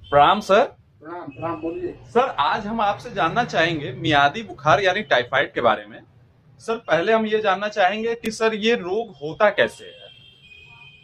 प्रणाम सर। प्रणाम प्रणाम, बोलिए। सर आज हम आपसे जानना चाहेंगे मियादी बुखार यानी टाइफाइड के बारे में। सर पहले हम ये जानना चाहेंगे कि सर ये रोग होता कैसे है।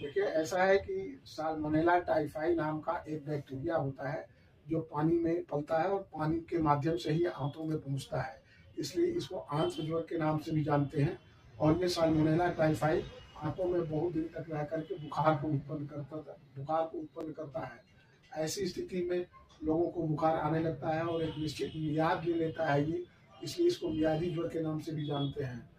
देखिए, ऐसा है कि साल्मोनेला टाइफाई नाम का एक बैक्टीरिया होता है जो पानी में पलता है और पानी के माध्यम से ही आंतों में पहुंचता है। इसलिए इसको आंत ज्वर के नाम से भी जानते हैं। और ये साल्मोनेला टाइफाई आंतों में बहुत दिन तक रह करके बुखार को उत्पन्न करता है। ऐसी स्थिति में लोगों को बुखार आने लगता है और एक निश्चित मियाद ले लेता है ये। इसलिए इसको मियादी ज्वर के नाम से भी जानते हैं।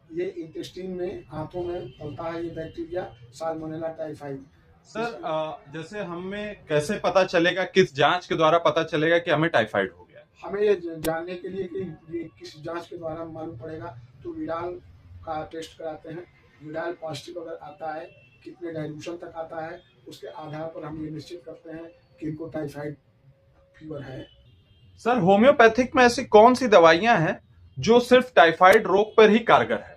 ये इंटेस्टीन में, आंतों में पलता है ये बैक्टीरिया, साल्मोनेला टाइफाई। सर जैसे हमें कैसे पता चलेगा, किस जांच के द्वारा पता चलेगा कि हमें टाइफाइड हो गया है? हमें ये जानने के लिए कि ये किस जांच के द्वारा मालूम पड़ेगा, तो विडाल का टेस्ट कराते हैं। विडाल पॉजिटिव अगर आता है, कितने डाइल्यूशन तक आता है, उसके आधार पर हम ये निश्चित करते हैं कि इनको टाइफाइड फीवर है। सर होम्योपैथिक में ऐसी कौन सी दवाइयां हैं जो सिर्फ टाइफाइड रोग पर ही कारगर है?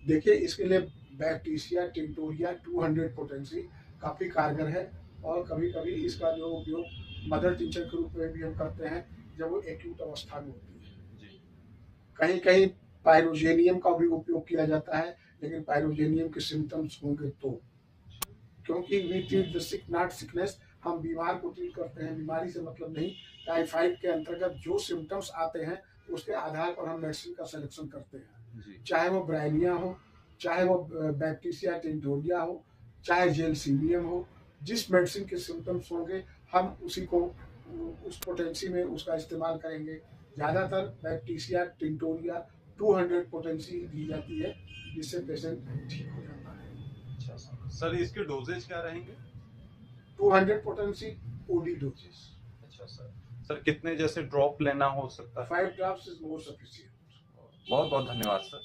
देखिए, इसके लिए बैक्टीरिया टिंटोरिया 200 पोटेंसी काफ़ी कारगर है। और कभी कभी इसका जो उपयोग मदर टीचर के रूप में भी हम करते हैं जब वो एक्यूट अवस्था में होती है। कहीं कहीं पायरोजेनियम का भी उपयोग किया जाता है, लेकिन पायरोजेनियम के सिम्टम्स होंगे तो, क्योंकि we treat the sick not sickness, हम बीमार को ट्रीट करते हैं, बीमारी से मतलब नहीं। टाइफाइड के अंतर्गत जो सिम्टम्स आते हैं उसके आधार पर हम मेडिसिन का सिलेक्शन करते हैं। चाहे वो ब्राइनिया हो, चाहे वो बैक्टीरिया टिंटोरिया हो, चाहे जेलसीमियम हो, जिस मेडिसिन के सिम्टम्स होंगे हम उसी को उस पोटेंसी में उसका इस्तेमाल करेंगे। ज़्यादातर बैक्टीरिया टिंटोरिया 200 पोटेंसी दी जाती है, जिससे पेशेंट ठीक हो जाता है। अच्छा सर, इसके डोजेज क्या रहेंगे? 200 पोटेंसी ओडी डोजेस। अच्छा सर। सर कितने जैसे ड्रॉप लेना हो सकता है? 5 ड्रॉप्स इज मोर सफिशिएंट। बहुत बहुत धन्यवाद सर।